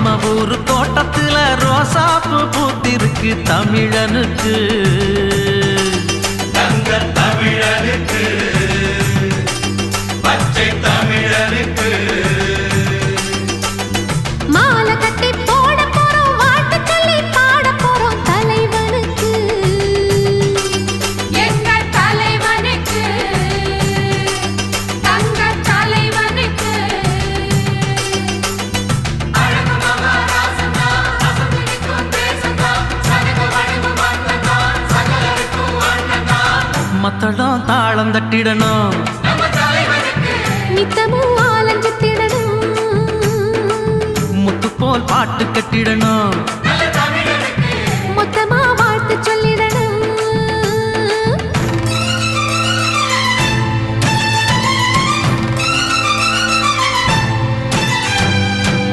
நம்ம ஊரு தோட்டத்துல ரோசாப்பு பூத்திருக்கு தமிழனுக்கு தங்க தமிழனுக்கு பச்சை தமிழனுக்கு மாலை கட்டி போட போறோம் வாழ்த்து சொல்லி பாட போறோம் தலைவனுக்கு எங்கள் தலைவனுக்கு தங்க தலைவனுக்கு அழகு மகாராசனா அசந்திக்கும் தேசனா சனக வணங்கும் மன்னனா சகலருக்கும் அண்ணனா மத்தளம் தாளம் தட்டிடணும் நம்ம தலைவனுக்கு நித்தமும் ஆலஞ்சித்திடணும் முத்து போல் பாட்டு கட்டிடணும்